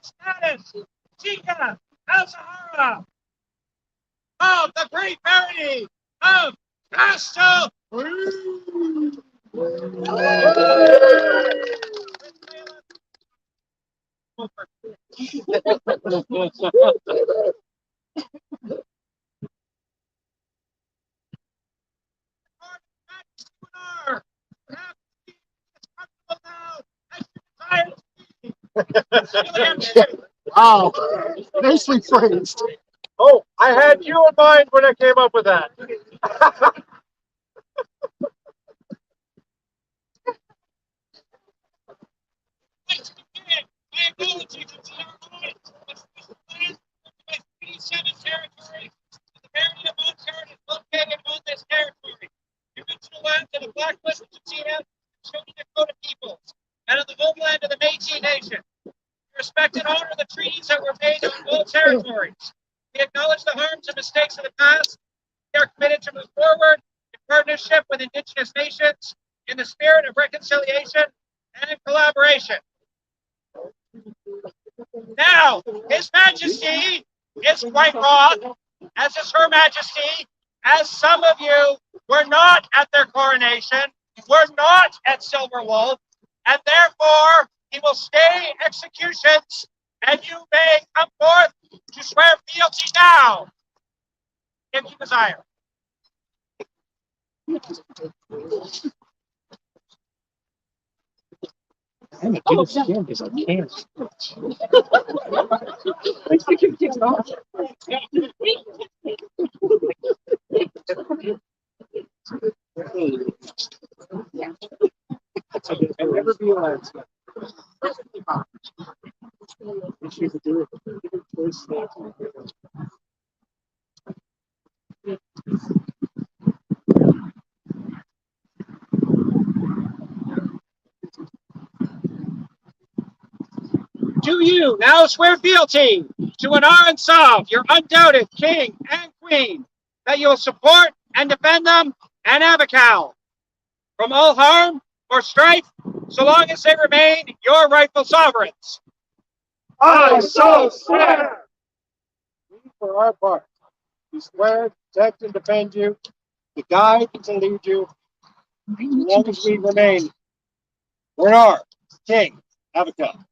Status, Chica, Azahara, of the great parody of Castle. Wow, nicely phrased. Oh, I had you in mind when I came up with that. Territory. The barony of Montserrat is located on this territory. The original lands of the Blacklisted China, Children Dakota peoples, and of the homeland of the Métis Nation. We respect and honor the treaties that were made on both territories. We acknowledge the harms and mistakes of the past. We are committed to move forward in partnership with Indigenous nations in the spirit of reconciliation and in collaboration. Now, His Majesty is quite wrong, as is Her Majesty, as some of you were not at their coronation, were not at Silver Wolf, and therefore he will stay executions, and you may come forth to swear fealty now, if you desire. I'm gonna do this again because I can't. I think it gets off. I'll never be allowed to. You should do it. Do you now swear fealty to Anar and Sav, your undoubted king and queen, that you will support and defend them and Abacal from all harm or strife, so long as they remain your rightful sovereigns? I so swear. We, for our part, we swear to protect and defend you, to guide and to lead you, as long as we remain Bernard, King, Abaca.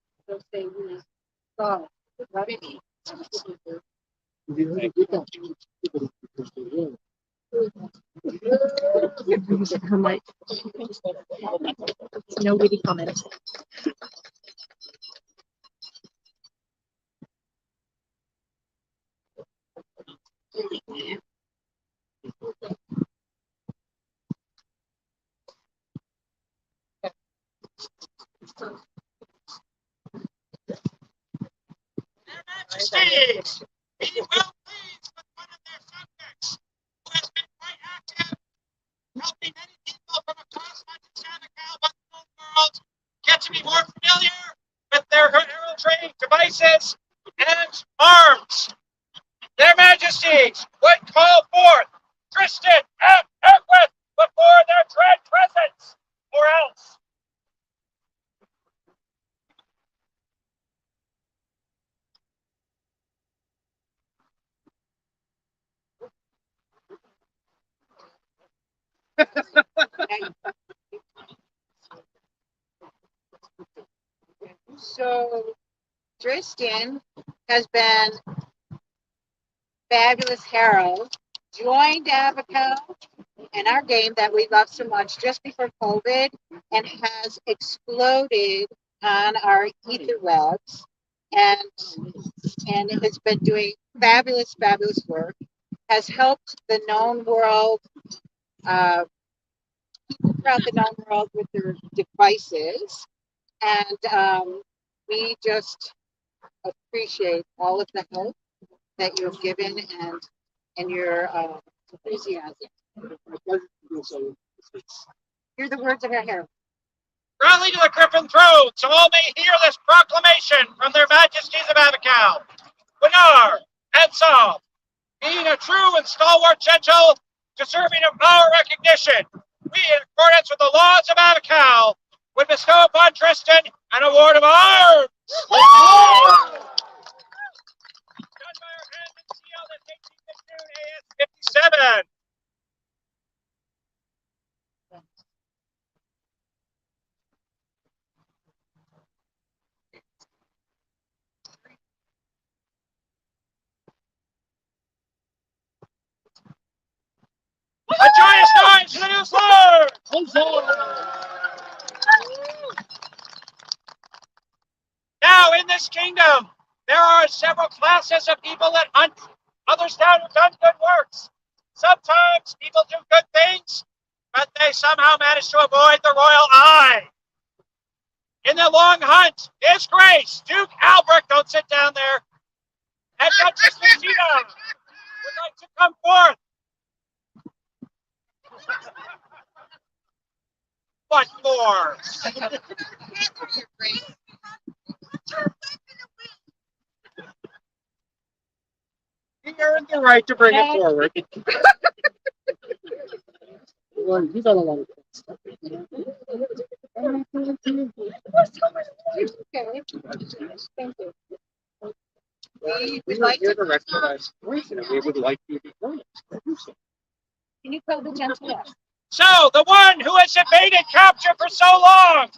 No witty comments. Their Majesties, be well pleased with one of their subjects, who has been quite active, helping many people from across not just Abacal, but the to be more familiar with their heraldry devices and arms. Their Majesties would call forth Tristan and Equith before their dread presence, or else. So Tristan has been fabulous herald, joined Abaco in our game that we love so much just before COVID, and has exploded on our ether webs and has been doing fabulous work, has helped the known world, people throughout the known world with their devices, and we just appreciate all of the help that you have given and your enthusiasm. Hear the words of our herald. Rally to the Griffin throne, so all may hear this proclamation from their Majesties of Abacal, Winar, and Saul. Being a true and stalwart gentle, deserving of our recognition, we, in accordance with the laws of Abacal, would bestow upon Tristan an award of arms. Done by our hand and seal at 1852 AS 57. A joyous noise for the new Slur! Now, in this kingdom, there are several classes of people that hunt others down who've done good works. Sometimes people do good things, but they somehow manage to avoid the royal eye. In the long hunt, His Grace, Duke Albrecht, don't sit down there, and Duchess Lucina would like to come forth. What more? He earned the right to bring it forward. Well, you got a lot of stuff. Okay. Thank you. We would like to recognize voice, and we would like you to be honest. Can you call the gentleman? So, the one who has evaded capture for so long,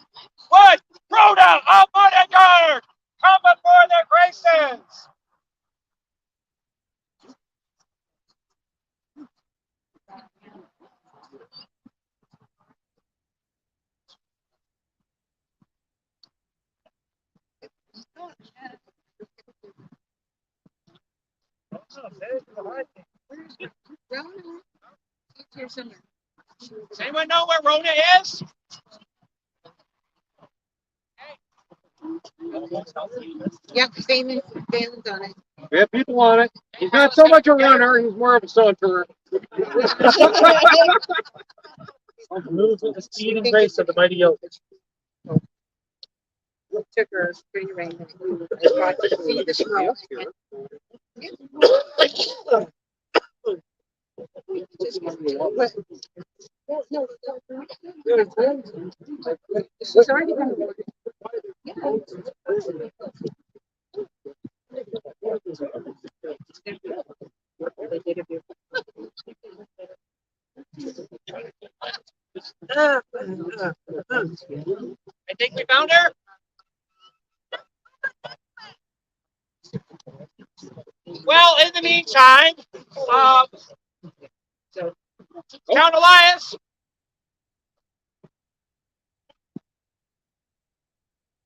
would Rhoda of Morrigan come before their graces? Does anyone know where Rhoda is? Yep, Damon's on it. We have people on it. He's not so much a runner, he's more of a saunterer. Moves with the speed and grace of the mighty oak. Took her pretty rain and brought to see the snow. She's already been awarded. I think we found her. Well, in the meantime, Count Elias,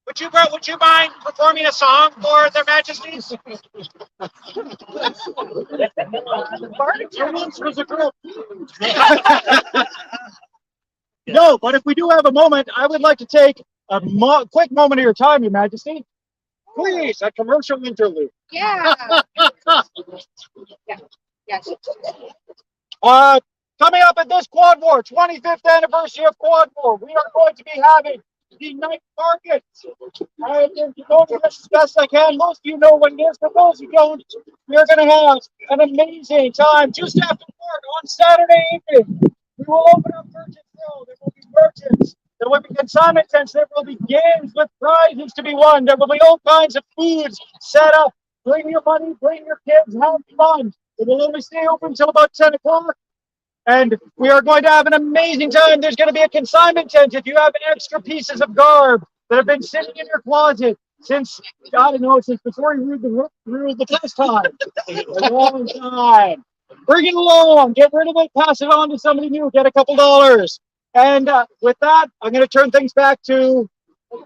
would you mind performing a song for their Majesties? No, but if we do have a moment, I would like to take a quick moment of your time, Your Majesty. Please, a commercial interlude. Yeah. Yes. Coming up at this Quad War, 25th anniversary of Quad War, we are going to be having the night market. And if you know this as best I can, most of you know what it is, but those who don't, we're going to have an amazing time just after work on Saturday evening. We will open up Merchants Row. There will be merchants. There will be consignment tents. There will be games with prizes to be won. There will be all kinds of foods set up. Bring your money, bring your kids, have fun. It will only stay open until about 10 o'clock. And we are going to have an amazing time. There's going to be a consignment tent. If you have extra pieces of garb that have been sitting in your closet since, I don't know, since before you ruled the first time. A long time. Bring it along. Get rid of it. Pass it on to somebody new. Get a couple dollars. And with that, I'm going to turn things back to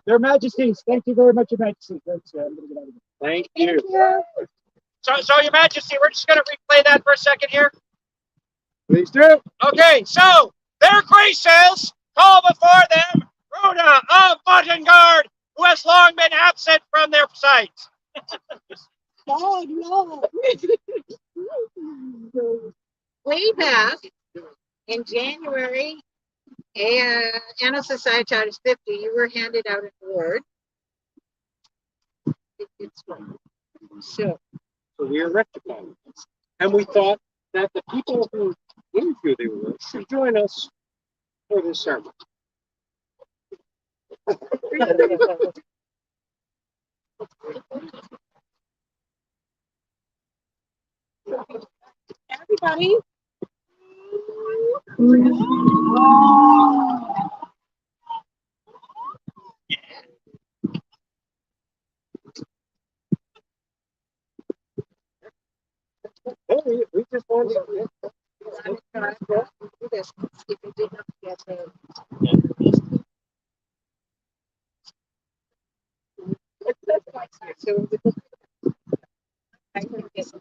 their majesties. Thank you very much, Your Majesty. Thanks, I'm going to get out of here. Thank you. So, Your Majesty, we're just going to replay that for a second here. Please do. Okay, so their graces call before them Rhoda of Buttengard, who has long been absent from their sight. Oh, no. Way back in January, Anna Societatis 50, you were handed out an award. So we are rectifying this. And we thought that the people who didn't feel they were should join us for this sermon. everybody. We just wanted to. If you did not get the so I think it's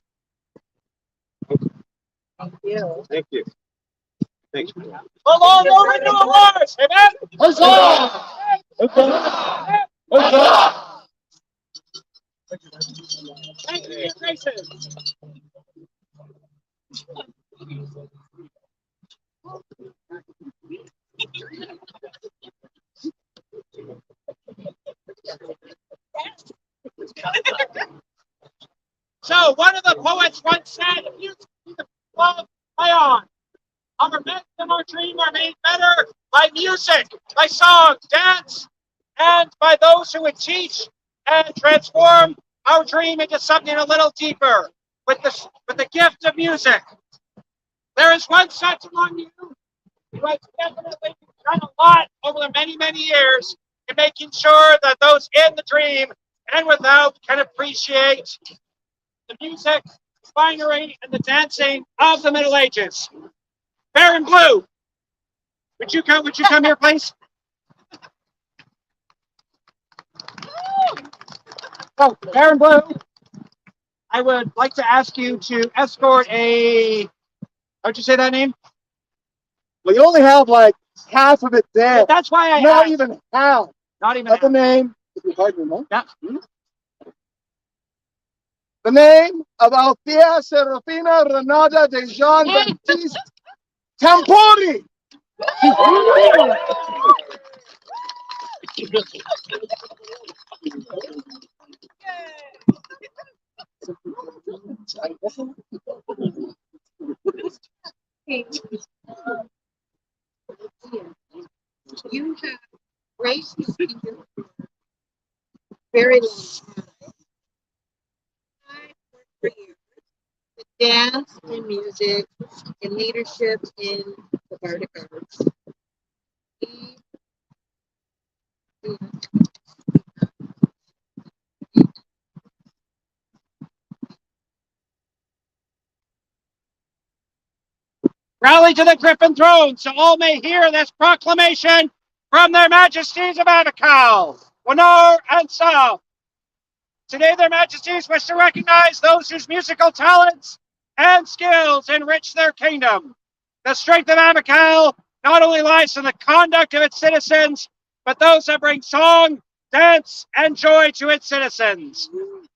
thank you. Thank you. Thanks. Along over to awards, amen? Huzzah! Huzzah! Huzzah! Thank you, Your Graces. So, one of the poets once said, if you see the love play on, our myth and our dream are made better by music, by song, dance, and by those who would teach and transform our dream into something a little deeper with the gift of music. There is one such among you who has definitely done a lot over the many, many years in making sure that those in the dream and without can appreciate the music, finery, and the dancing of the Middle Ages. Baron Blue, would you come here, please? Oh, Baron Blue, I would like to ask you to escort how'd you say that name? Well, you only have like half of it there. That's why I Not asked. even half Not even of the half. name. If you pardon me, Yeah. The name of Althea Serafina Renata de Jean Baptiste Tampori. You have graced this kingdom very long time. For years. The dance and music and leadership in the Bardic arts. Rally to the Griffin throne so all may hear this proclamation from their majesties of Abacal, Winnar, and South. Today, their majesties wish to recognize those whose musical talents and skills enrich their kingdom. The strength of Abacal not only lies in the conduct of its citizens, but those that bring song, dance, and joy to its citizens.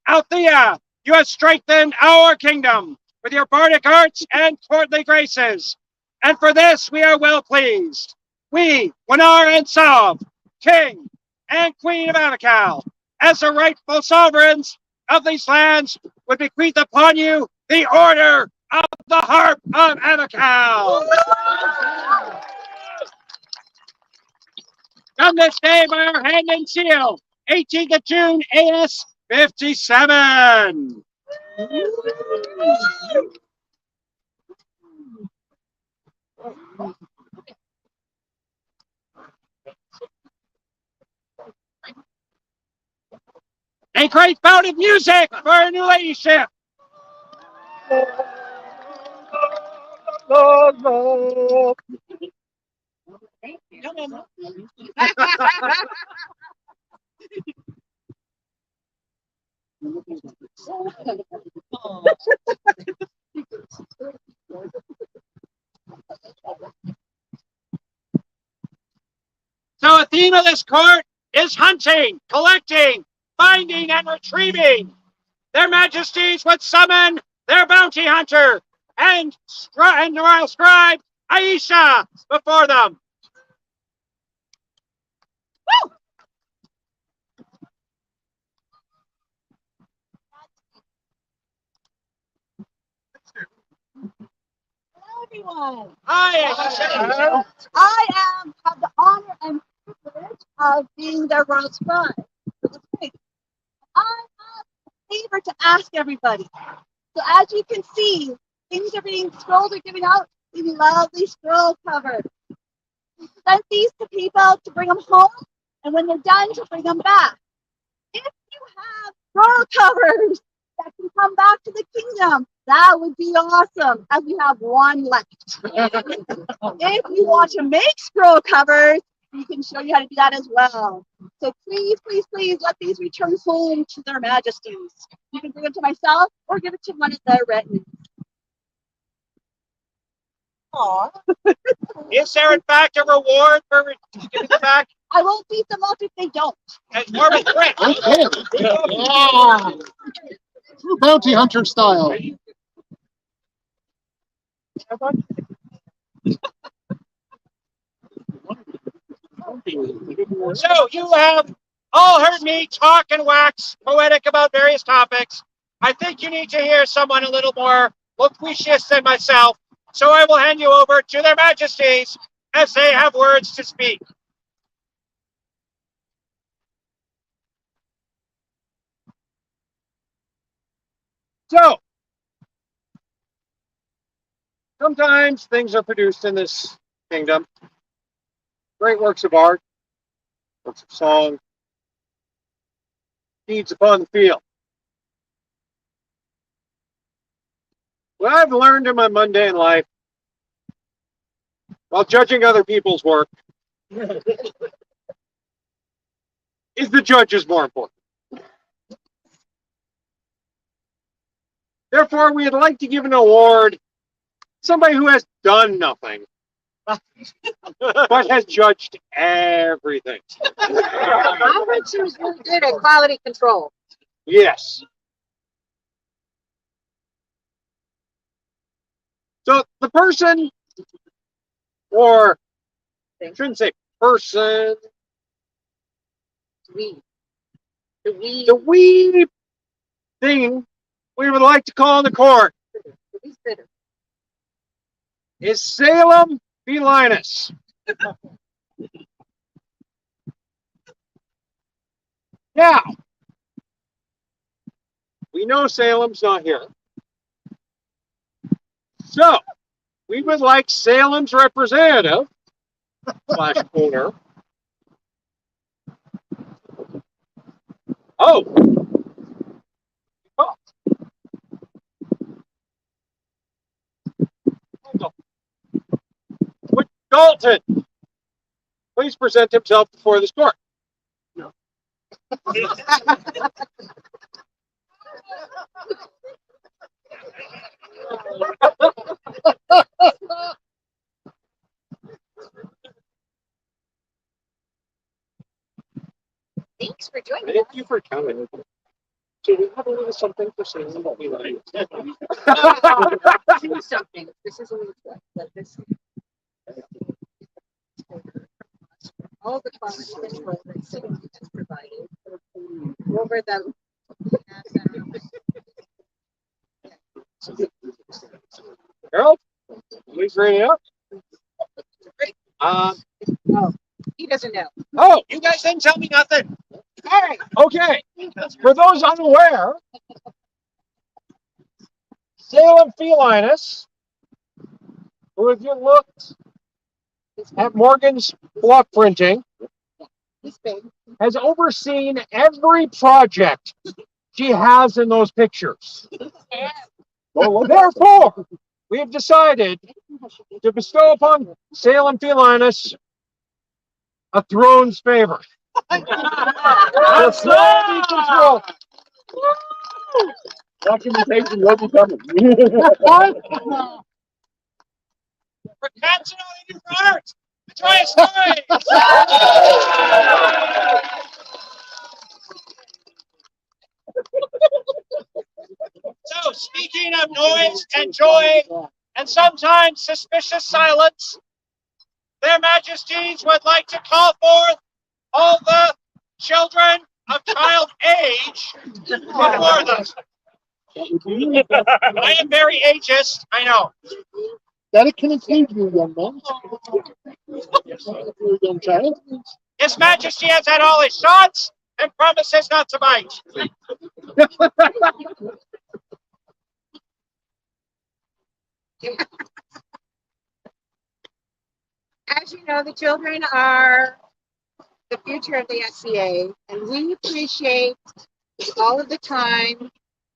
Althea, you have strengthened our kingdom with your bardic arts and courtly graces, and for this we are well pleased. We, Winnar and Sav, King, and Queen of Anacal, as the rightful sovereigns of these lands, would bequeath upon you the Order of the Harp of Anacal. Done this day by our hand and seal, 18th of June, AS 57. A great bout of music for our new ladyship. So the theme of this court is hunting, collecting, finding, and retrieving. Their Majesties would summon their bounty hunter and royal scribe Aisha before them. Woo! Hello, everyone. Hi, Aisha. I have the honor and privilege of being their royal scribe. I have a favor to ask everybody. So as you can see, scrolls are giving out these lovely scroll covers. We present these to people to bring them home, and when they're done, to bring them back. If you have scroll covers that can come back to the kingdom, that would be awesome, as we have one left. If you want to make scroll covers, we can show you how to do that as well. So please, please, please let these return home to their majesties. You can bring them to myself or give it to one of their retinue. Aww. Is there, in fact, a reward for giving it back? I won't beat them up if they don't. It's more of a threat. Yeah. True bounty hunter style. So you have all heard me talk and wax poetic about various topics. I think you need to hear someone a little more loquacious than myself. So I will hand you over to their majesties as they have words to speak. So, sometimes things are produced in this kingdom. Great works of art, works of song, deeds upon the field. What I've learned in my mundane life, while judging other people's work, is the judge is more important. Therefore, we'd like to give an award to somebody who has done nothing, but has judged everything. I heard she was really good at quality control. Yes. So the person, or I shouldn't say person, We. the wee thing we would like to call in the court He's bitter. is Salem Felinus. Now, we know Salem's not here. So, we would like Salem's representative, slash owner. Oh. Would Dalton please present himself before this court? No. Thanks for joining Thank us. you for coming. So we have a little something for Salem that we like. Do something. This is a little trick, but this. all the quality control that city has provided over the Harold, please read it up. oh, he doesn't know. Oh, You guys didn't tell me nothing. All right. okay. For those unaware, Salem Felinus, who, if you looked at Morgan's block printing, He's big. has overseen every project she has in those pictures. Therefore, we have decided to bestow upon Salem Felinus a throne's favor. Quality control. Documentation will be coming. For cats and all in your heart. Enjoy a story. So, speaking of noise and joy and sometimes suspicious silence, their majesties would like to call forth all the children of child age before them. I am very ageist, I know. That it can include you, young man. Young child. His Majesty has had all his shots and promises not to bite. As you know, the children are the future of the SCA, and we appreciate all of the time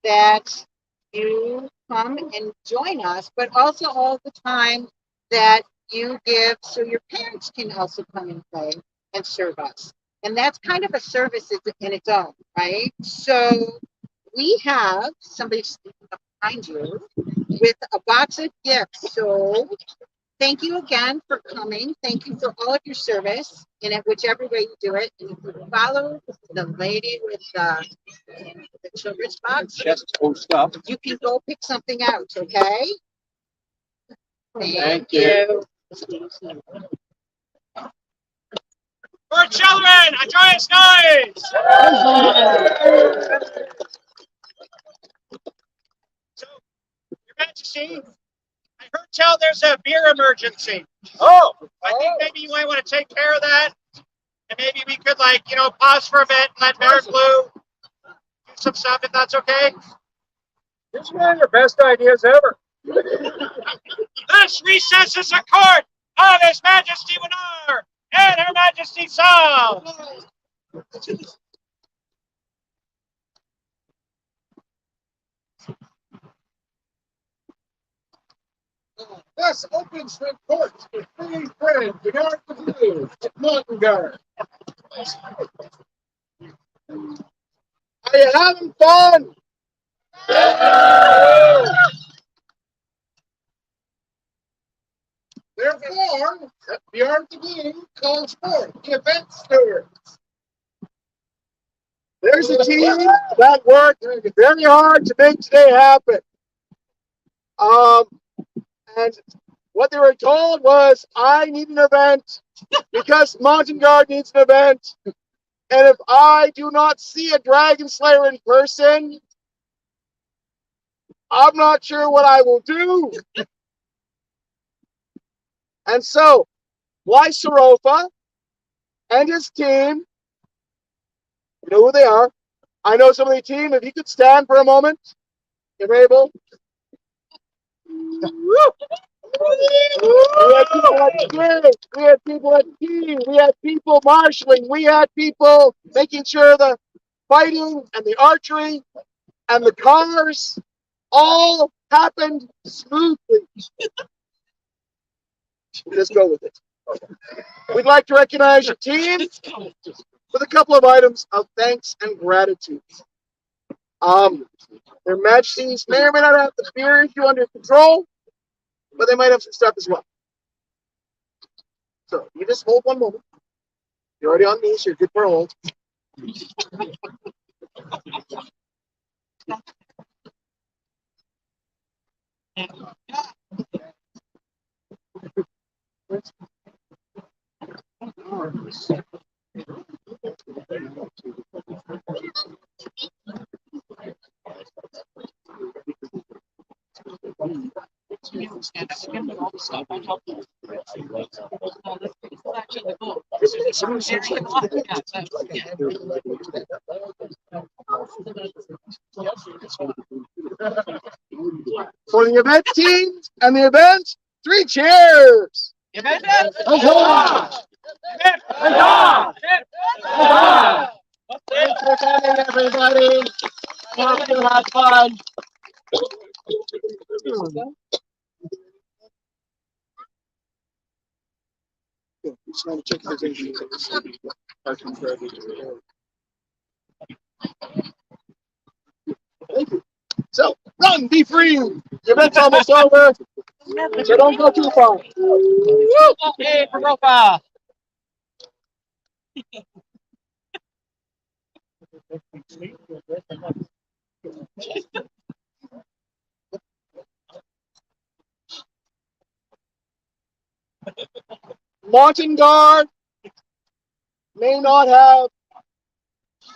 that you come and join us, but also all the time that you give so your parents can also come and play and serve us. And that's kind of a service in its own, right? So we have somebody sitting behind you with a box of gifts. So thank you again for coming. Thank you for all of your service in it, whichever way you do it. And if you follow the lady with the children's box, Just post up. you can go pick something out, okay? Thank you. For children, a joyous noise! So, Your Majesty, I heard tell there's a beer emergency. Oh, I think maybe you might want to take care of that. And maybe we could, pause for a bit and let Mayor Blue do some stuff, if that's okay. this is one of your best ideas ever. This recesses a court of His Majesty Winar and Her Majesty Sal. Thus opens the court with three friends, the guard of blue, mountain guard. Are you having fun? Therefore, the art of blue calls forth the event stewards. There's a team that worked very hard to make today happen. And what they were told was, I need an event because Mountain Guard needs an event. And if I do not see a Dragonslayer in person, I'm not sure what I will do. And so, Lysarofa and his team, you know who they are. I know some of the team. If you could stand for a moment, if able. We had people at the grid, we had people at the team, we had people marshalling, we had people making sure the fighting and the archery and the cars all happened smoothly. Just go with it. We'd like to recognize your team with a couple of items of thanks and gratitude. Their Majesties may or may not have the beer issue under control, but they might have some stuff as well. So you just hold one moment. You're already on these, you're good for a hold. All For the event team and the event, 3 cheers. Huzzah! Huzzah! Thanks for coming, everybody. Hope you had fun. Thank you. So, run, be free. The event's almost over, so don't go too far. Hey, for profile. Mountain Guard may not have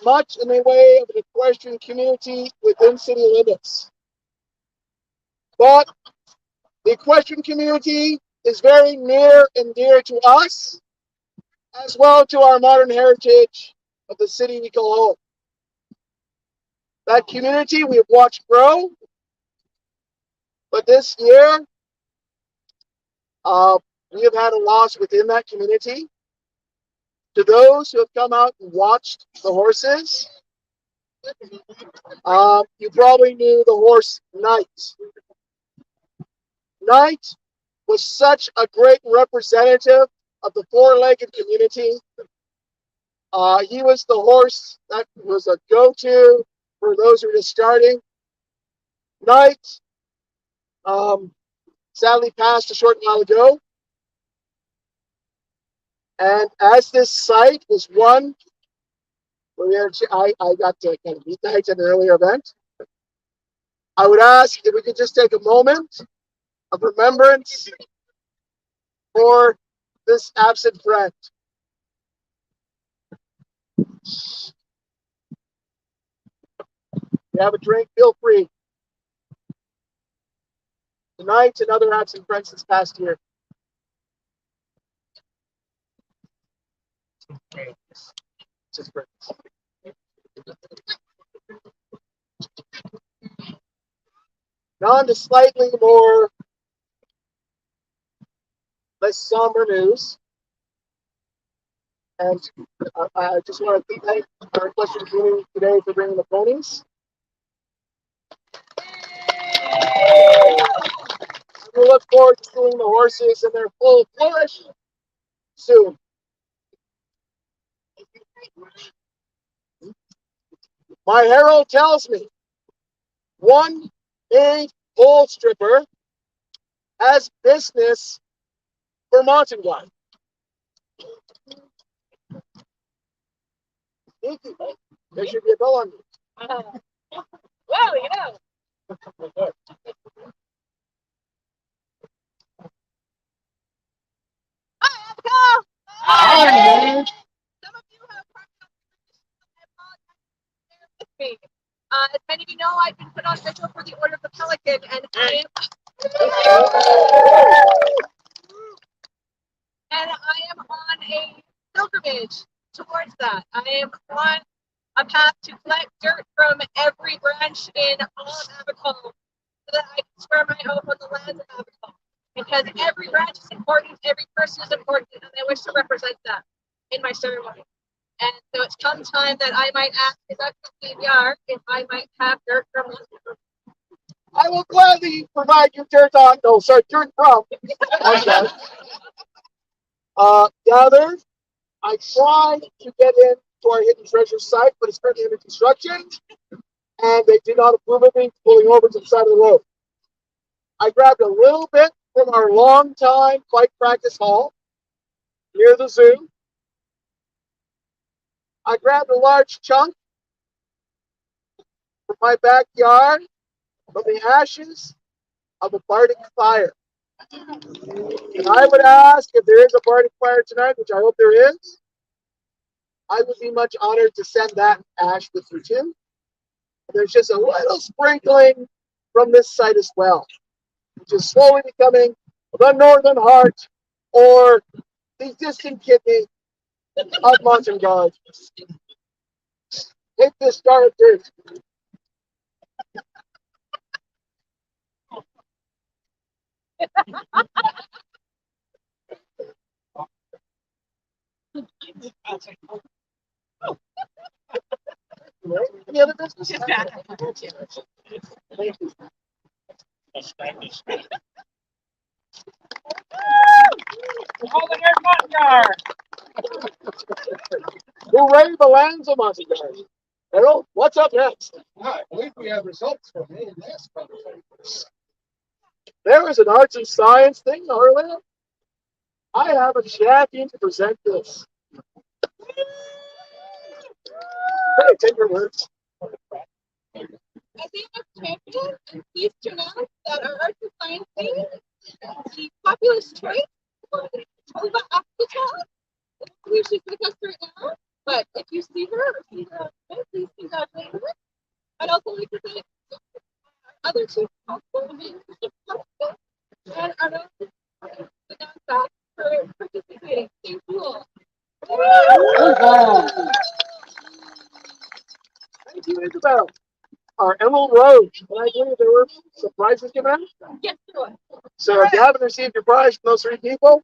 much in the way of an equestrian community within city limits, but the equestrian community is very near and dear to us, as well to our modern heritage of the city we call home. That community we have watched grow, but this year we have had a loss within that community. To those who have come out and watched the horses, you probably knew the horse Knight. Knight was such a great representative of the four-legged community. He was the horse that was a go-to for those who were just starting. Knight sadly passed a short while ago. And as this site was one where I got to kind of meet Knight at an earlier event, I would ask if we could just take a moment of remembrance for this absent friend. If you have a drink, feel free. Tonight, another absent friend this past year. Now on to slightly more less somber news. And I just want to thank our equestrian community today for bringing the ponies. We look forward to seeing the horses in their full flourish soon. My herald tells me one big pole stripper has business for Mountain Guard. There should be a bell on you. Well, you know. Hi, Abigail. Hi, man. Some of you have with me. As many of you know, I've been put on vigil for the Order of the Pelican, and I am on a pilgrimage towards that. I am on a path to collect dirt from every branch in all of Abigail so that I can swear my oath on the lands of Abigail. Because every branch is important, every person is important, and I wish to represent that in my ceremony. And so it's come time that I might ask His Excellency Yar if I might have dirt from one. I will gladly provide you dirt from. Gather. I tried to get into our hidden treasure site, but it's currently under construction, and they did not approve of me pulling over to the side of the road. I grabbed a little bit from our long-time fight practice hall near the zoo. I grabbed a large chunk from my backyard from the ashes of a Bardic fire. And I would ask if there is a Bardic fire tonight, which I hope there is, I would be much honored to send that ash with you too. There's just a little sprinkling from this side as well, which is slowly becoming the northern heart or the distant kidney of Montagnard. Take this jar of dirt. Any other business? Thank you. Holding your front yard. Hooray, the lands of Montagnard. Harold, what's up next? I believe we have results from the last conversation. There is an arts and science thing earlier. I have a champion to present this. Hey, take your words. As a champion, I'm pleased to announce that our arts and science team, the populist choice, Tova Akita, I believe she's with us right now. But if you see her or see her, please congratulate her. I'd also like to thank other two possible and our staff for participating. Thank you all. Thank you, Isabel. Our Emerald Road. Can I believe there were some prizes given out? Yes, there was. So if you haven't received your prize from those three people,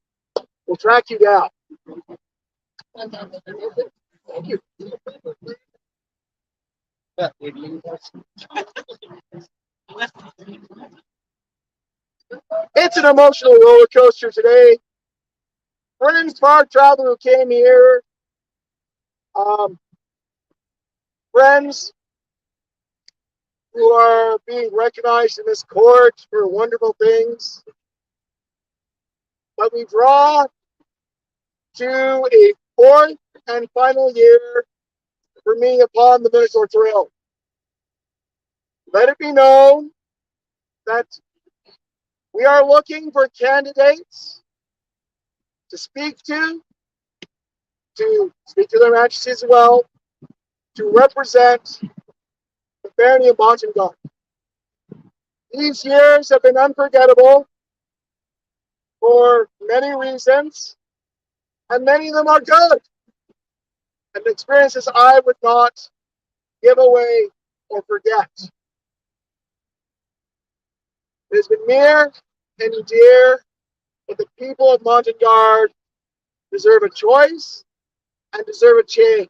we'll track you down. Thank you. It's an emotional roller coaster today. Friends, park traveler who came here. Friends who are being recognized in this court for wonderful things. But we draw to a fourth and final year for me upon the Minotaur Trail. Let it be known that we are looking for candidates to speak to their majesties as well, to represent the barony of Montagnard. These years have been unforgettable for many reasons, and many of them are good, and experiences I would not give away or forget. It has been near and dear that the people of Montagnard deserve a choice and deserve a change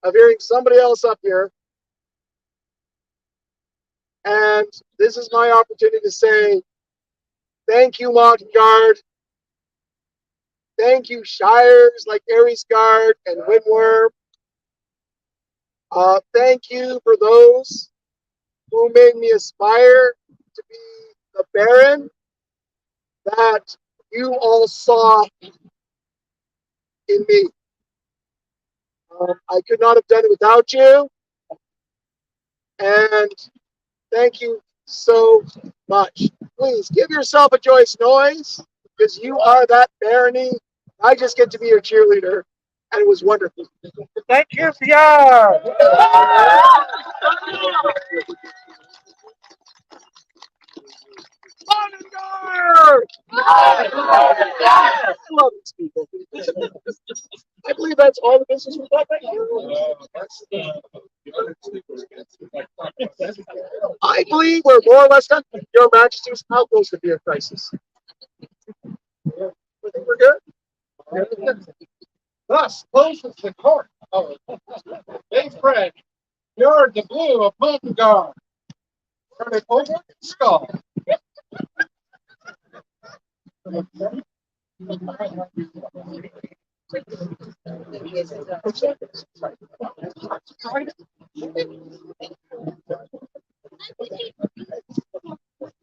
of hearing somebody else up here. And this is my opportunity to say, thank you, Montagnard. Thank you, Shires like Ariesgard and Windworm. Thank you for those who made me aspire to be the Baron that you all saw in me. I could not have done it without you. And thank you so much. Please give yourself a joyous noise, because you are that barony. I just get to be your cheerleader, and it was wonderful. Thank you, Pierre. Montagnard! I love these people. I believe that's all the business we've got right here. I believe we're more or less done. Your Majesty's, how close to be a crisis? I think we're good. Thus closes the court of Big Fred, you're the blue of Montagnard. Turn it over and skull.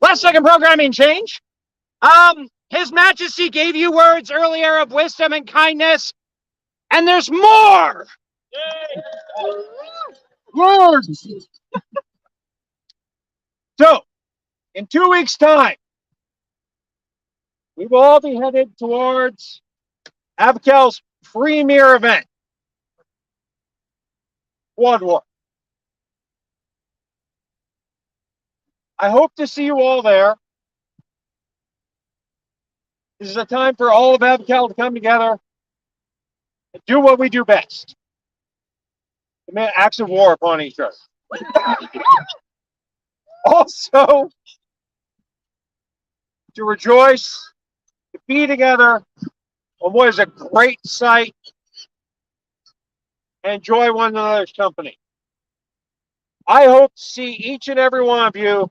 Last second programming change. His Majesty gave you words earlier of wisdom and kindness, and there's more. Words. So, in 2 weeks' time, we will all be headed towards Abigail's premier event. Quad War. I hope to see you all there. This is a time for all of Abacal to come together and do what we do best. Commit acts of war upon each other. Also, to rejoice, to be together on what is a great sight, and enjoy one another's company. I hope to see each and every one of you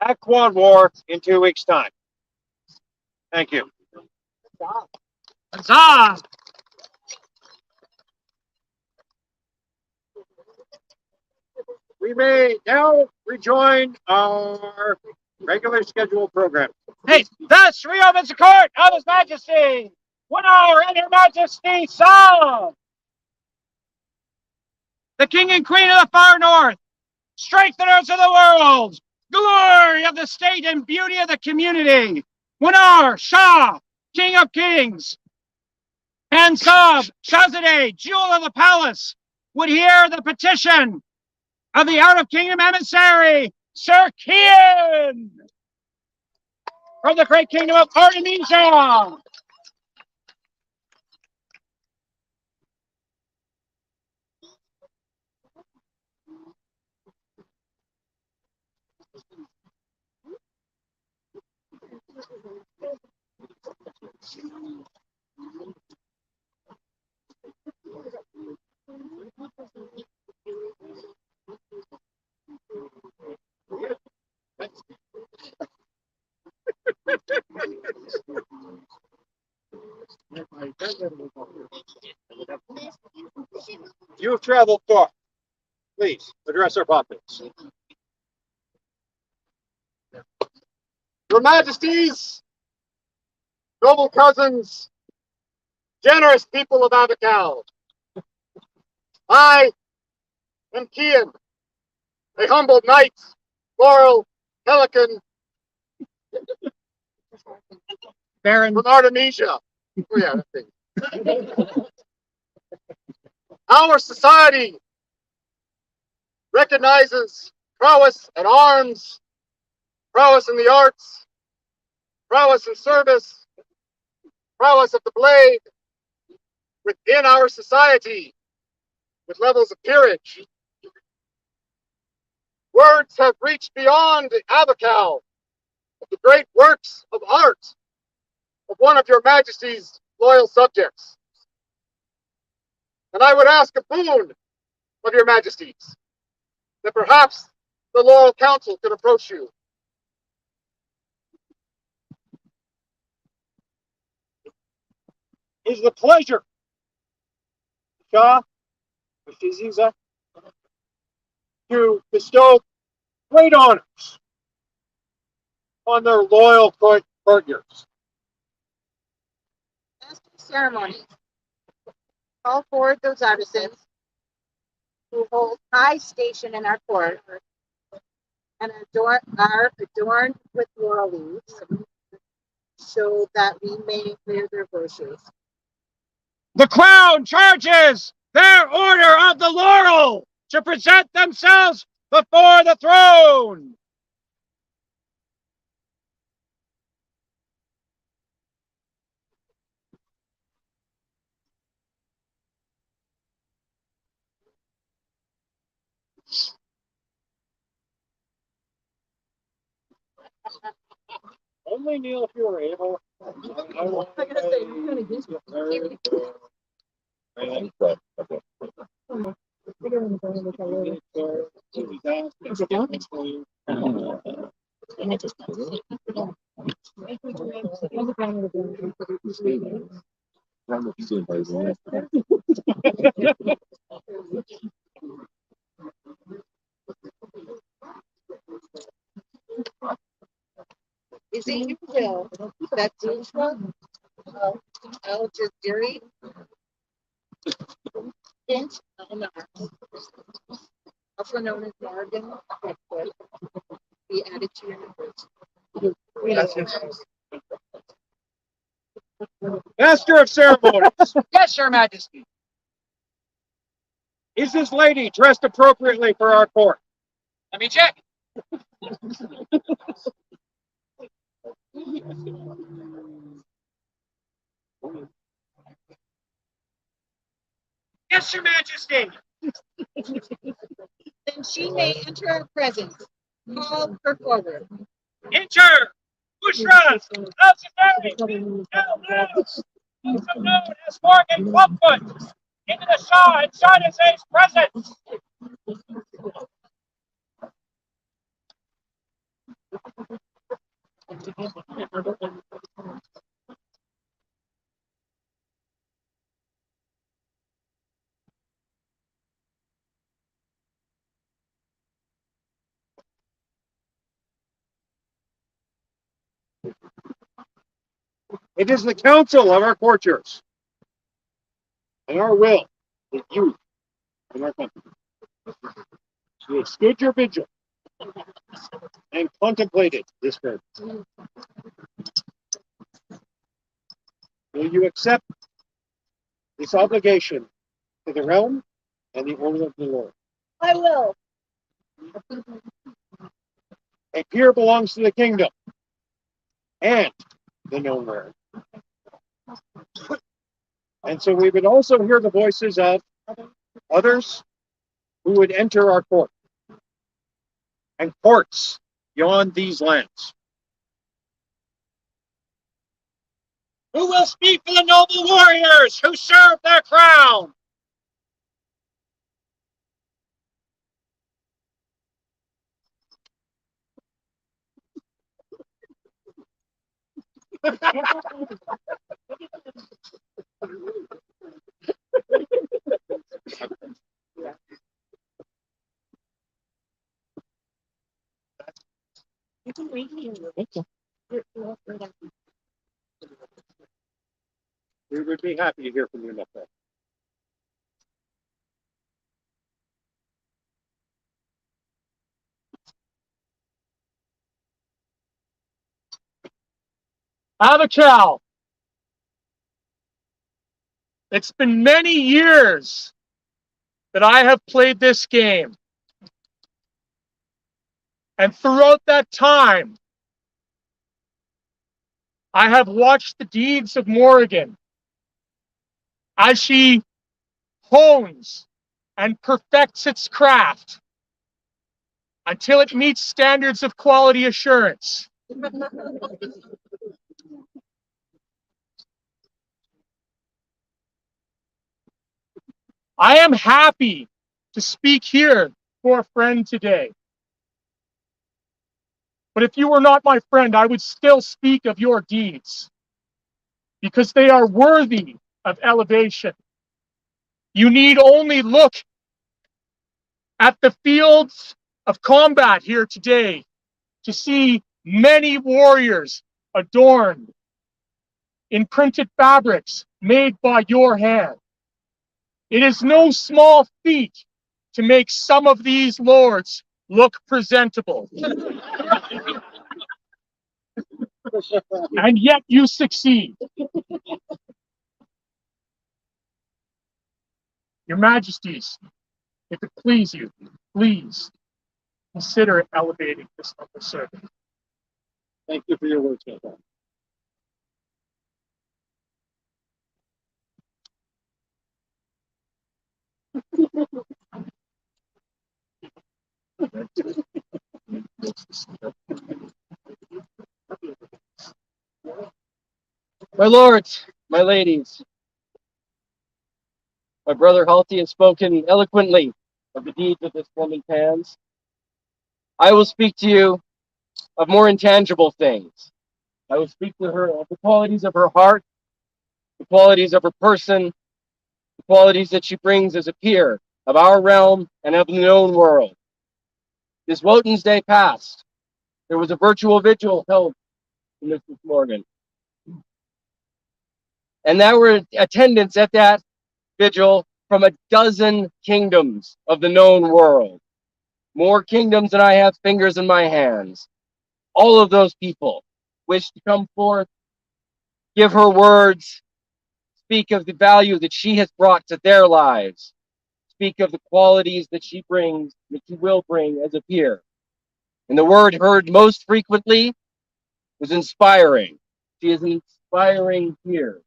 at Quad War in 2 weeks' time. Thank you. Huzzah! We may now rejoin our regular scheduled program. Hey, thus reopens the court of His Majesty. 1 hour and Her Majesty Psalm. The King and Queen of the Far North, strengtheners of the world, glory of the state and beauty of the community. 1 hour, Shah, King of Kings, and Sab, Shahzadeh, Jewel of the Palace, would hear the petition of the out-of-kingdom emissary, Sir Kian, from the great kingdom of Artemisia. You have traveled far. Please address our populace. Your Majesties, noble cousins, generous people of Abacal, I am Kian, a humble knight, Laurel, Pelican, Baron, from Artemisia. Oh yeah, that thing. Our society recognizes prowess at arms, prowess in the arts, prowess in service, prowess of the blade within our society with levels of peerage. Words have reached beyond Abacal of the great works of art of one of your Majesty's loyal subjects. And I would ask a boon of your Majesties, that perhaps the Loyal Council could approach you. It is the pleasure, Shah, Shiziza, to bestow great honors on their loyal courtiers. Master of ceremonies, call forward those artisans who hold high station in our court and are adorned with laurel leaves, so that we may hear their voices. the crown charges their order of the laurel to present themselves before the throne. Only Neil, if you were able. Is it your will that Joshua Al Jazeera Finch, also known as Morrigan, be added to your numbers? Master of ceremonies, Yes, Your Majesty. Is this lady dressed appropriately for our court? Let me check. Yes, Your Majesty. Then she may enter our presence. Call her forward. Enter Bushra Al-Jafari, also known as Morgan Clubfoot, into the Shah and Shahnazade's presence. It is the council of our courtiers and our will that you in our country you have stood your vigil and contemplated this verdict. Will you accept this obligation to the realm and the order of the Lord? I will. A peer belongs to the kingdom and the known world. And so we would also hear the voices of others who would enter our court and courts beyond these lands. Who will speak for the noble warriors who serve their crown? We would be happy to hear from you, my friend. Abical, it's been many years that I have played this game. And throughout that time, I have watched the deeds of Morrigan as she hones and perfects its craft until it meets standards of quality assurance. I am happy to speak here for a friend today. But if you were not my friend, I would still speak of your deeds because they are worthy of elevation. You need only look at the fields of combat here today to see many warriors adorned in printed fabrics made by your hand. It is no small feat to make some of these lords look presentable. And yet you succeed. Your Majesties, if it please you, please consider elevating this humble servant. Thank you for your words, my friend. My lords, my ladies, my brother Halti has spoken eloquently of the deeds of this woman's hands. I will speak to you of more intangible things. I will speak to her of the qualities of her heart, the qualities of her person, the qualities that she brings as a peer of our realm and of the known world. This Wotan's Day past, there was a virtual vigil held in Mrs. Morgan. And there were attendants at that vigil from a dozen kingdoms of the known world. More kingdoms than I have fingers in my hands. All of those people wish to come forth, give her words, speak of the value that she has brought to their lives, speak of the qualities that she brings, that she will bring as a peer. And the word heard most frequently was inspiring. She is an inspiring peer,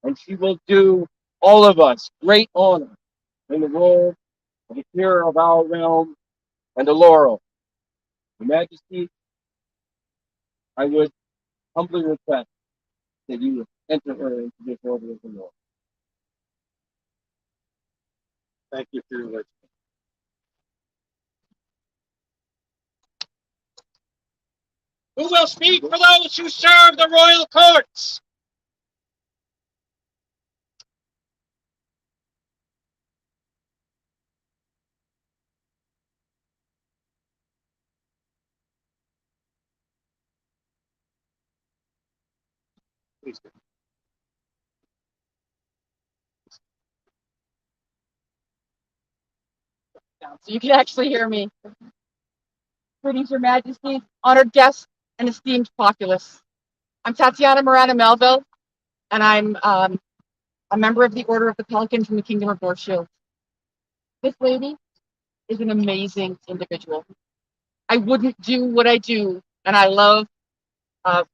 and she will do all of us great honor in the role of a peer of our realm and a laurel. Your Majesty, I would humbly request that you enter her into this order of the Lord. Thank you for your words. Who will speak for those who serve the royal courts? Please do. So you can actually hear me. Greetings, Your Majesty, honored guests, and esteemed populace. I'm Tatiana Morana Melville, and I'm a member of the Order of the Pelican from the Kingdom of Northshield. This lady is an amazing individual. I wouldn't do what I do, and I love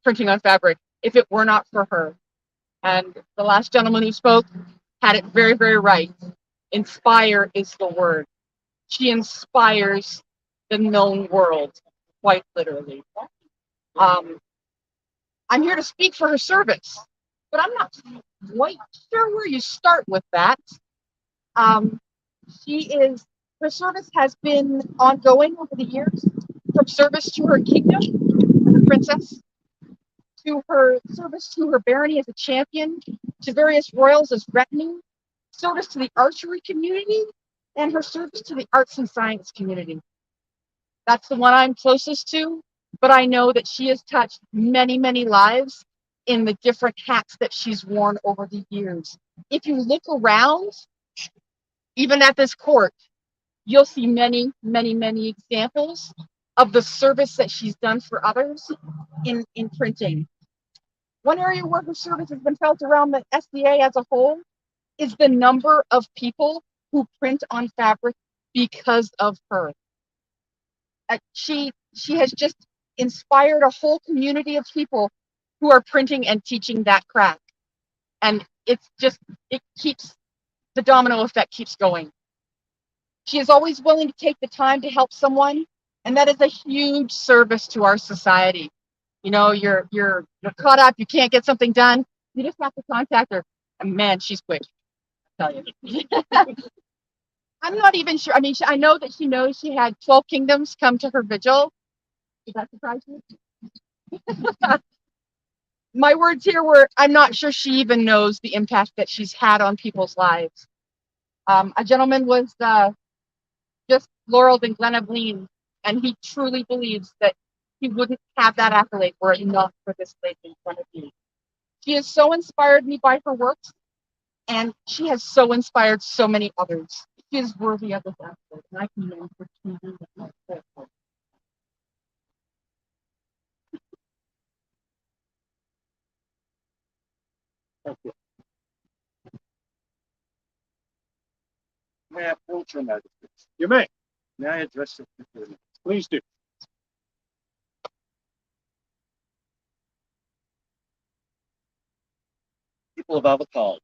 printing on fabric, if it were not for her. And the last gentleman who spoke had it very, very right. Inspire is the word. She inspires the known world, quite literally. I'm here to speak for her service, but I'm not quite sure where you start with that. Her service has been ongoing over the years, from service to her kingdom as a princess, to her service to her barony as a champion, to various royals as retinue, service to the archery community, and her service to the arts and science community. That's the one I'm closest to, but I know that she has touched many, many lives in the different hats that she's worn over the years. If you look around, even at this court, you'll see many, many, many examples of the service that she's done for others in printing. One area where her service has been felt around the SDA as a whole is the number of people who print on fabric because of her. She has just inspired a whole community of people who are printing and teaching that craft. And it keeps, the domino effect keeps going. She is always willing to take the time to help someone, and that is a huge service to our society. You know, you're caught up, you can't get something done, you just have to contact her. And man, she's quick, I'll tell you. I'm not even sure. I mean, I know that she knows she had 12 kingdoms come to her vigil. Does that surprise you? My words here were, I'm not sure she even knows the impact that she's had on people's lives. A gentleman was just laureled in Glen Evelyn, and he truly believes that he wouldn't have that accolade were it not for this lady in front of me. She has so inspired me by her works, and she has so inspired so many others. She is worthy of this accolade, and I can name for TV. Thank you. May I approach Your Majesty? You may. May I address you? Please do. People of Avocado,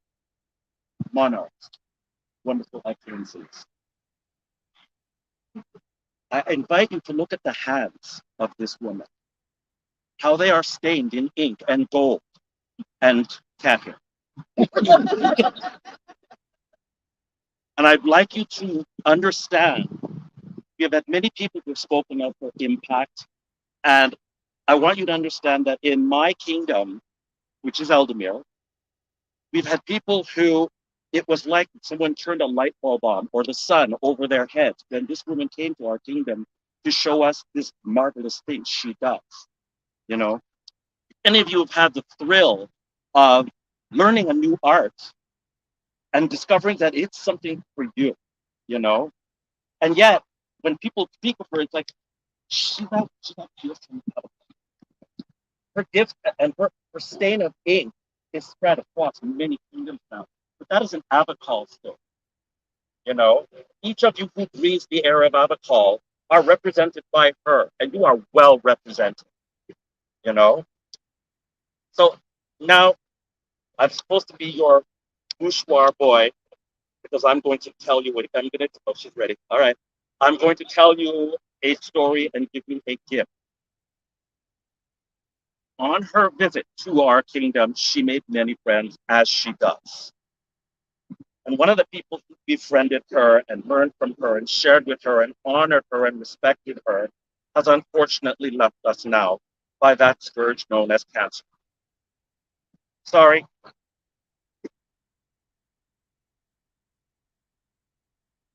monarchs, wonderful excellencies. I invite you to look at the hands of this woman, how they are stained in ink and gold and cat hair. And I'd like you to understand, we have had many people who have spoken of her impact, and I want you to understand that in my kingdom, which is Eldemir, we've had people who it was like someone turned a light bulb on or the sun over their heads when this woman came to our kingdom to show us this marvelous thing she does. You know, any of you have had the thrill of learning a new art and discovering that it's something for you, you know? And yet, when people speak of her, it's like, she's not just her gift and her stain of ink is spread across many kingdoms now. But that is an Abacal still. You know, each of you who breathes the air of Abacol are represented by her, and you are well represented. You know, so now I'm supposed to be your bourgeois boy because I'm going to tell you what I'm going to. Oh, she's ready. All right, I'm going to tell you a story and give you a gift. On her visit to our kingdom, she made many friends, as she does. And one of the people who befriended her and learned from her and shared with her and honored her and respected her has unfortunately left us now by that scourge known as cancer. Sorry.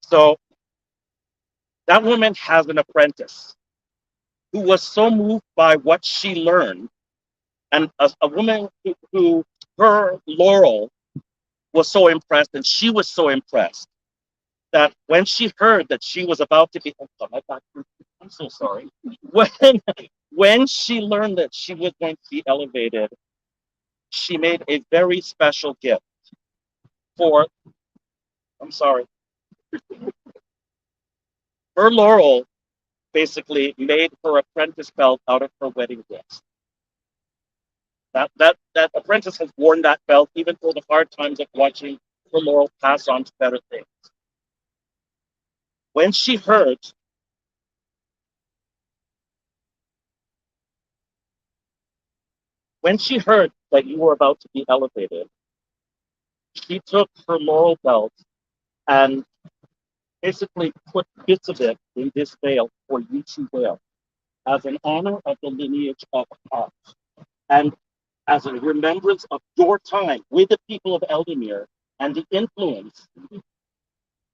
So that woman has an apprentice who was so moved by what she learned, and a woman who her Laurel was so impressed, and she was so impressed that when she heard that she was about to be, I'm so sorry. When she learned that she was going to be elevated, she made a very special gift for, I'm sorry, her Laurel basically made her apprentice belt out of her wedding dress. That apprentice has worn that belt even through the hard times of watching her Laurel pass on to better things. When she heard that you were about to be elevated, she took her laurel belt and basically put bits of it in this veil for you to wear as an honor of the lineage of us and as a remembrance of your time with the people of Eldemir and the influence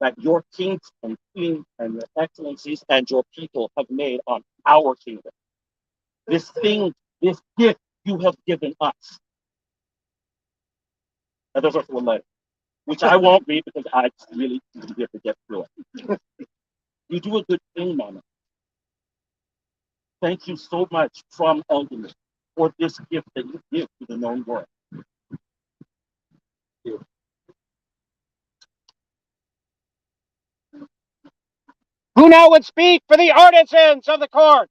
that your kings and queens and your excellencies and your people have made on our kingdom. This thing, this gift you have given us. And those are for letters, which I won't read because I really have to get through it. You do a good thing, Mama. Thank you so much from Eldemir for this gift that you give to the known world. Who now would speak for the artisans of the court?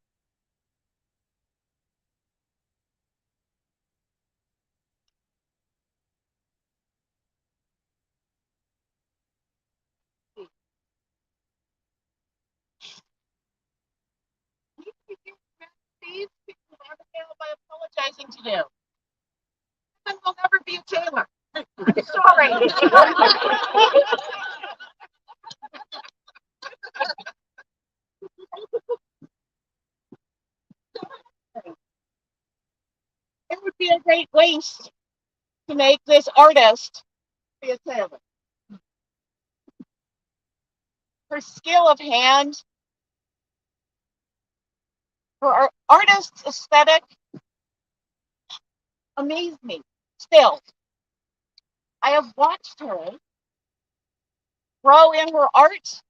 By apologizing to you. I will never be a tailor. Sorry. It would be a great waste to make this artist be a tailor. Her skill of hand, her artist's aesthetic amazed me. Still, I have watched her grow in her art,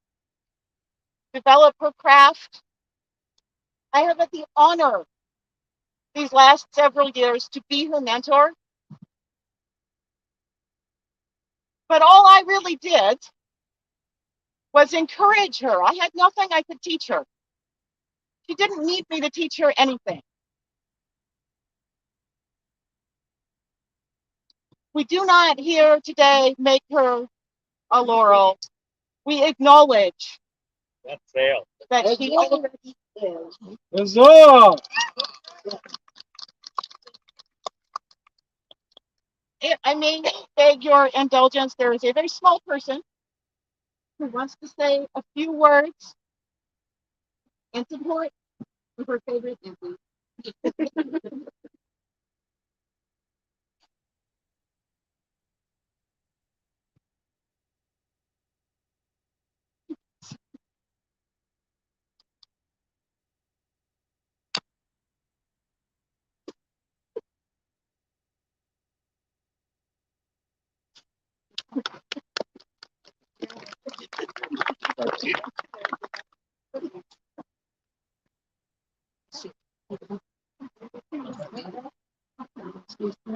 develop her craft. I have had the honor these last several years to be her mentor. But all I really did was encourage her. I had nothing I could teach her. She didn't need me to teach her anything. We do not here today make her a laurel. We acknowledge That's fail. that she already is. Huzzah! I may beg your indulgence. There is a very small person who wants to say a few words in support of her favorite Impy.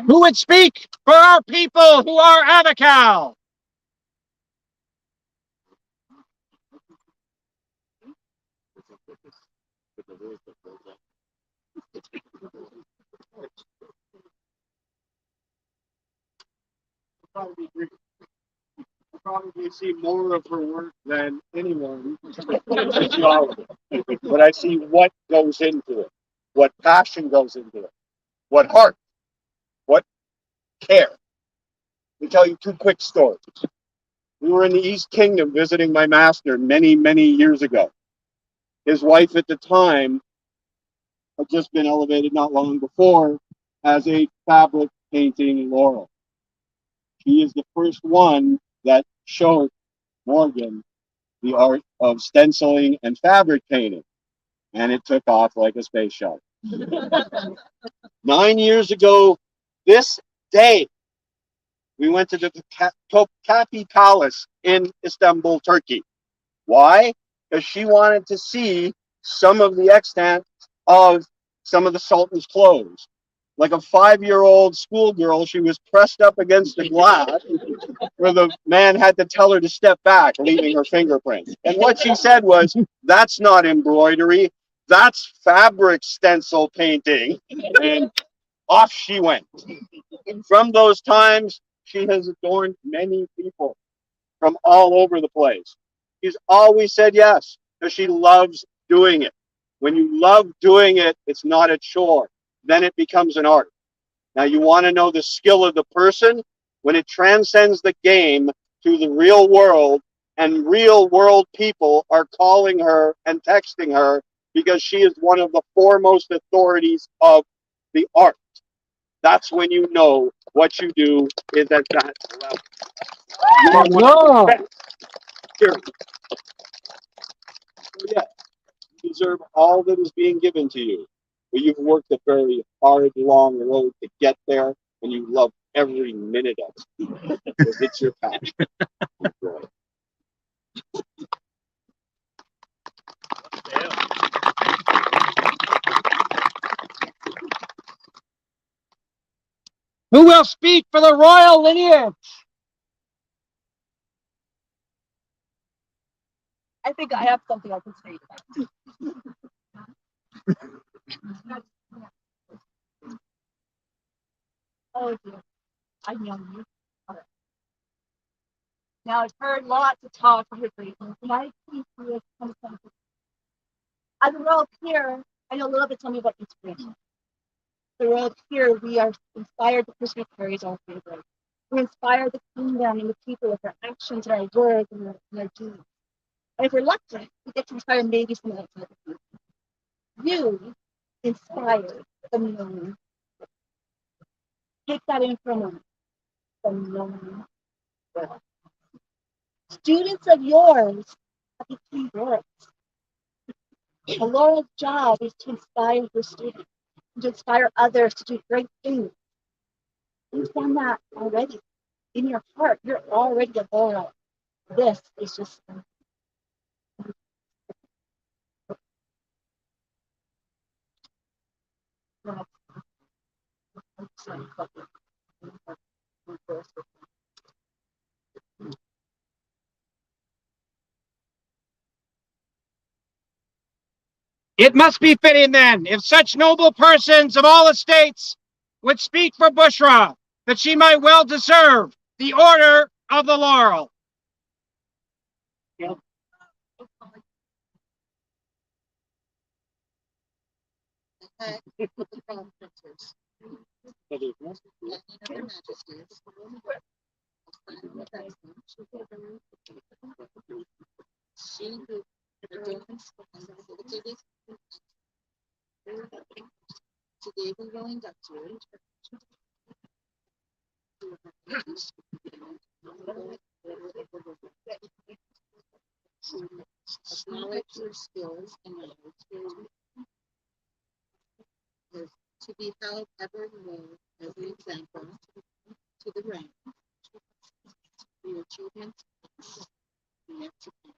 Who would speak for our people who are Abacal? probably agree. I probably see more of her work than anyone. But I see what goes into it, what passion goes into it, what heart, what care. Let me tell you two quick stories. We were in the East Kingdom visiting my master many, many years ago. His wife at the time had just been elevated not long before as a fabric painting Laurel. She is the first one that showed Morrigan the art of stenciling and fabric painting, and it took off like a space shuttle. 9 years ago, this day, we went to the Topkapi Palace in Istanbul, Turkey. Why? Because she wanted to see some of the extent of some of the Sultan's clothes. Like a 5-year-old schoolgirl, she was pressed up against the glass where the man had to tell her to step back, leaving her fingerprints. And what she said was, "That's not embroidery, that's fabric stencil painting." And off she went. From those times, she has adorned many people from all over the place. She's always said yes, because she loves doing it. When you love doing it, it's not a chore. Then it becomes an art. Now, you want to know the skill of the person? When it transcends the game to the real world, and real world people are calling her and texting her because she is one of the foremost authorities of the art. That's when you know what you do is at that level. You are one of the best. Period. So yeah, you deserve all that is being given to you. But you've worked a very hard, long road to get there, and you love every minute of it. Because it's your passion. Enjoy it. Who will speak for the royal lineage? I think I have something I can say. Oh dear, I know you. All right. Now I've heard lots of talk of your greatness, and I think you have come. As a royal peer, I know a little bit. Tell me about inspiration. The royal peer, we are inspired. The person who carries our favorite. We inspire the kingdom and the people with our actions and our words and our deeds. And if we're lucky, we get to inspire maybe someone outside the country. You inspire the known. Take that in for a moment. The known world. Students of yours have become heroes. A Laurel's job is to inspire your students, to inspire others to do great things. You've done that already. In your heart, you're already a Laurel. This is just It must be fitting then, if such noble persons of all estates would speak for Bushra, that she might well deserve the order of the laurel. With the crown princes and in her majesties, she who adorns the biggest today we will induct you acknowledge your skills and knowledge to be held evermore as an example to the rank for your achievements and yet to come.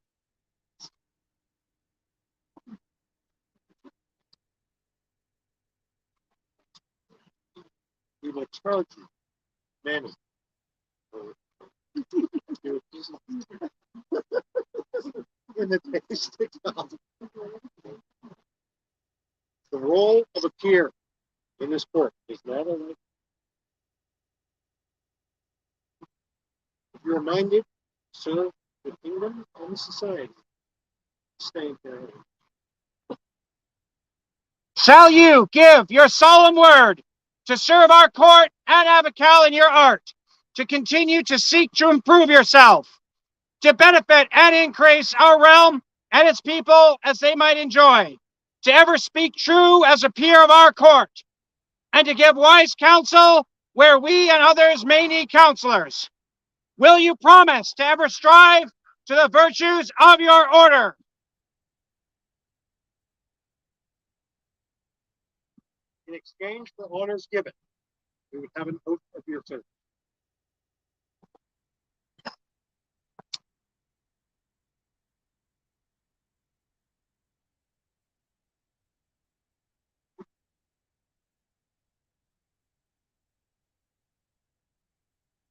We will charge you many. In the days to come. The role of a peer in this court is not only You're minded to serve the kingdom and the society. Stay there. Shall you give your solemn word to serve our court and Abacal in your art, to continue to seek to improve yourself, to benefit and increase our realm and its people as they might enjoy, to ever speak true as a peer of our court, and to give wise counsel where we and others may need counselors? Will you promise to ever strive to the virtues of your order? In exchange for honors given, we would have an oath of your service.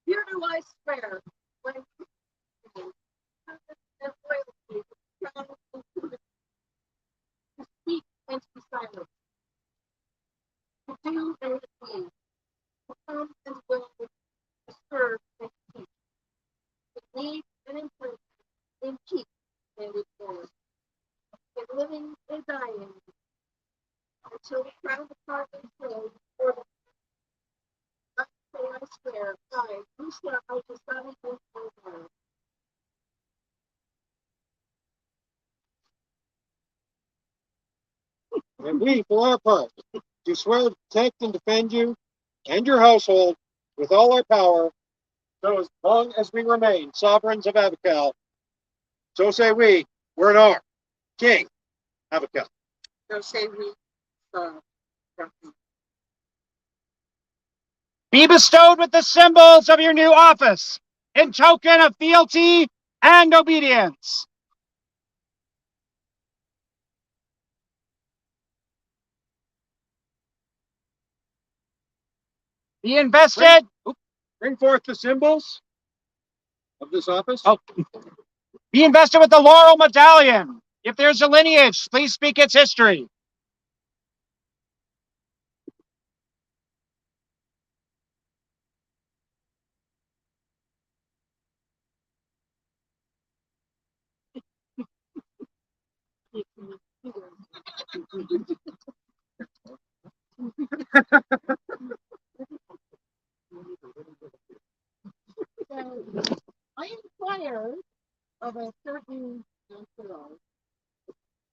Here do I swear, when and loyalty, to speak and to be silent, to do and to be, to come and will, to serve and to teach, to lead and improve, in peace and in war, in living and dying, until the crown of heart and soul, or the so I swear, I, Lucia Altasani, and Alvaro. And we, for our part, do swear to protect and defend you and your household with all our power, so as long as we remain sovereigns of Abacal. So say we, we're an arm, King Abacal. So say we, Be bestowed with the symbols of your new office in token of fealty and obedience. Be invested. Bring forth the symbols of this office. Oh. Be invested with the laurel medallion. If there's a lineage, please speak its history. So I inquired of a certain girl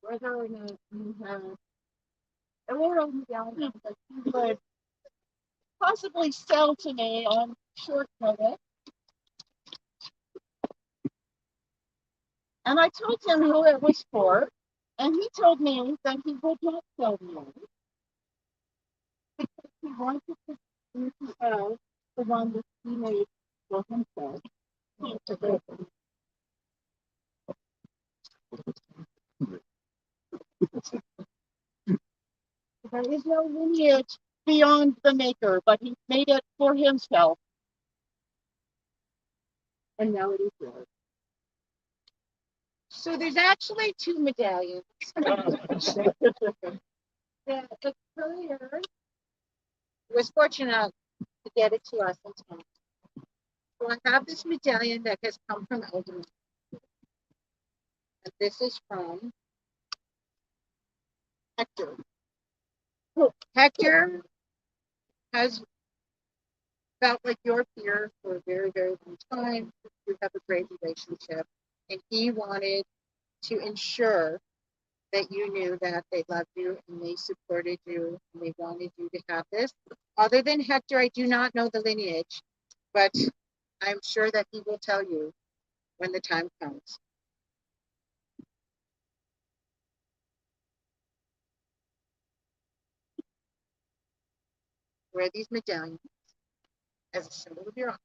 whether or not you have a laurel medallion that you would possibly sell to me on short notice. And I told him who it was for, and he told me that he would not sell me one because he wanted to have the one that he made for himself. There is no lineage beyond the maker, but he made it for himself. And now it is yours. So there's actually two medallions. The courier was fortunate to get it to us in time. So I have this medallion that has come from Elderman. And this is from Hector. Hector has felt like your peer for a very, very long time. You have a great relationship. And he wanted to ensure that you knew that they loved you and they supported you and they wanted you to have this. Other than Hector, I do not know the lineage, but I'm sure that he will tell you when the time comes. Wear these medallions as a symbol of your honor.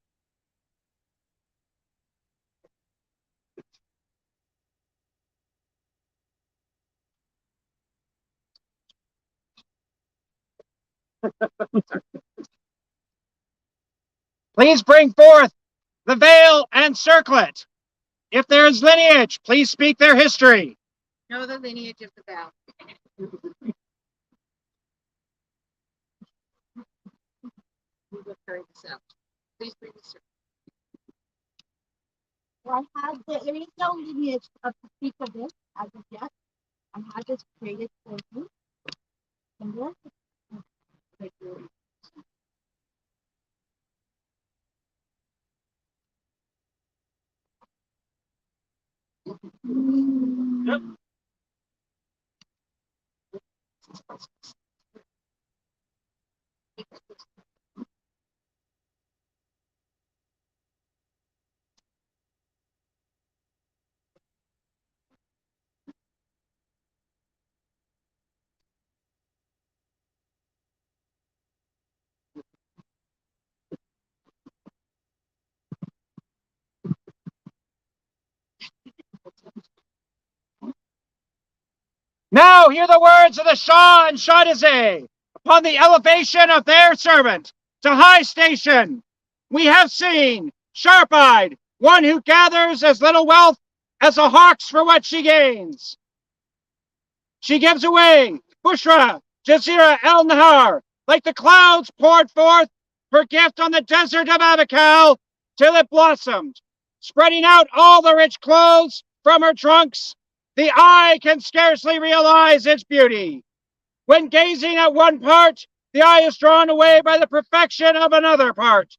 Please bring forth the veil and circlet. If there is lineage, please speak their history. Know the lineage of the vow. We will carry this out. Please bring the circle. Well, there is no lineage of to speak of this as of yet. I had this created for you. And Now hear the words of the Shah and Shahrazad upon the elevation of their servant to high station. We have seen, sharp-eyed, one who gathers as little wealth as a hawk's for what she gains. She gives away Bushra, Jazeera El Nahar, like the clouds poured forth her gift on the desert of Abacal till it blossomed, spreading out all the rich clothes from her trunks. The eye can scarcely realize its beauty. When gazing at one part, the eye is drawn away by the perfection of another part,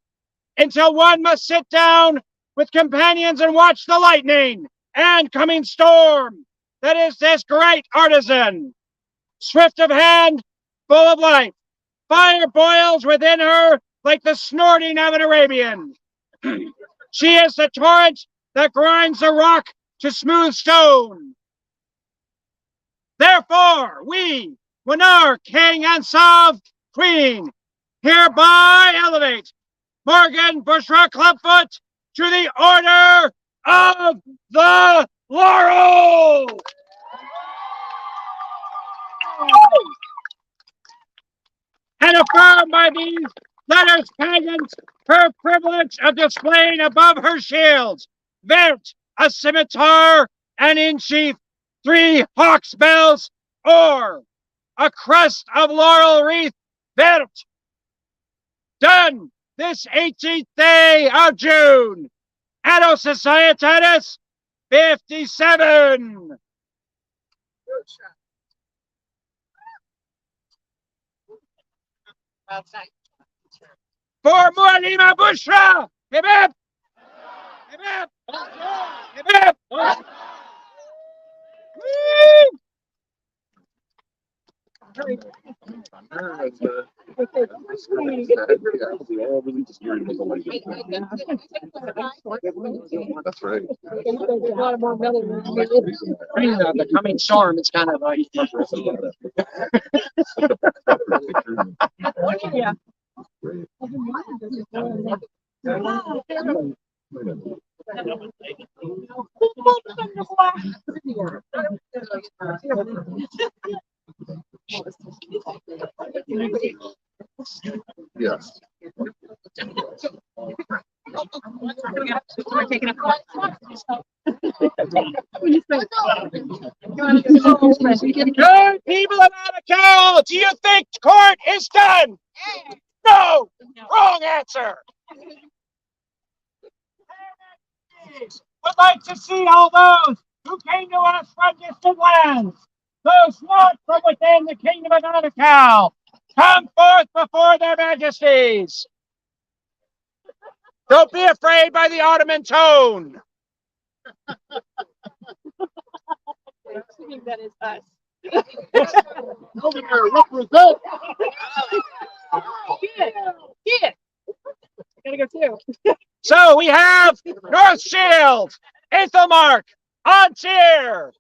until one must sit down with companions and watch the lightning and coming storm that is this great artisan. Swift of hand, full of life, fire boils within her like the snorting of an Arabian. She is the torrent that grinds the rock to smooth stone. Therefore, we, Monarch, King, and Sov, Queen, hereby elevate Morrigan Bushra Clubfoot to the Order of the Laurel! And affirm by these letters pageant her privilege of displaying above her shields, vert a scimitar, and in sheath 3 hawk's bells, or a crest of laurel wreath, vert. Done this 18th day of June, Anno Societatis 57. For Mualima Bushra! Hip hip! Hip hip! Hip hip! Woo! That's right. There's a lot more metal. The coming storm is kind of like. Yeah. Yes. Good people of Abacal, do you think court is done? No! Wrong answer! Would like to see all those who came to us from distant lands, those not from within the kingdom of Abacal, come forth before their majesties. Don't be afraid by the Ottoman tone. That is us. Represent. Yeah. Gotta go too. So we have North Shield, Ethelmark, on cheer.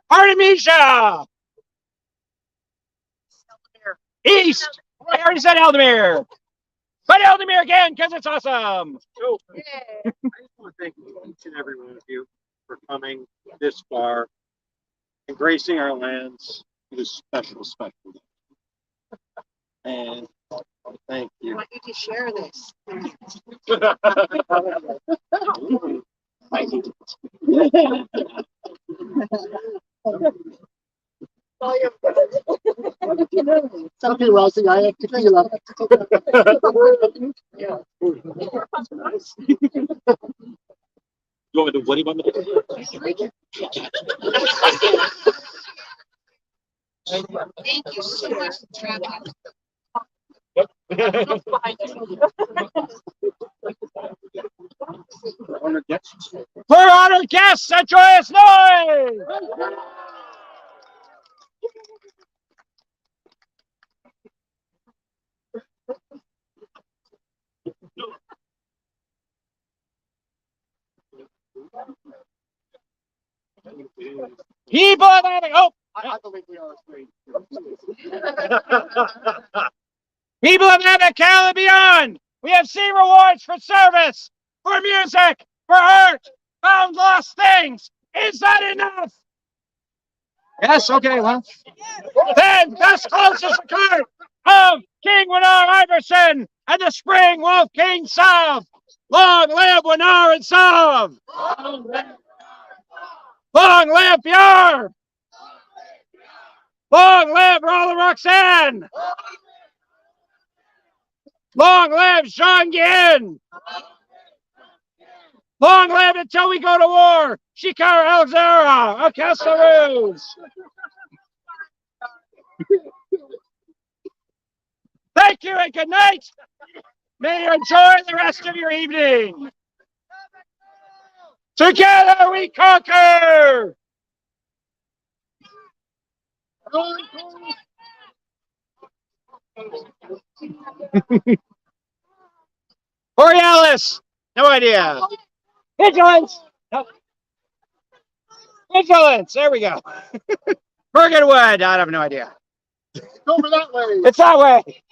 Artemisia. East. I already said Eldemir. But Eldemir again, because it's awesome. So, I just want to thank each and every one of you for coming this far and gracing our lands with a special, special day. And thank I you. want you to share this. Okay, Rossi, I have tequila. You want me to do what do you want me to do? Thank you so much for traveling. For honored guests, a joyous noise! People of Abaca, I believe we are free. people of Abaca and beyond, we have seen rewards for service, for music, for art, found lost things. Is that enough? Yes, okay, well. Then thus closes the court of King Winar Iverson and the Spring Wolf King Sav. Long live Winar and Sav! Long live Björn! Long live Rolla Roxanne! Long live Jean-Guyen! Long live until we go to war! Shikar Elzera! Akasaroos! Thank you and good night! May you enjoy the rest of your evening! Together we conquer! Borealis! No idea. Vigilance! No. Vigilance! There we go. Morganwood! I have no idea. Over that way. It's that way.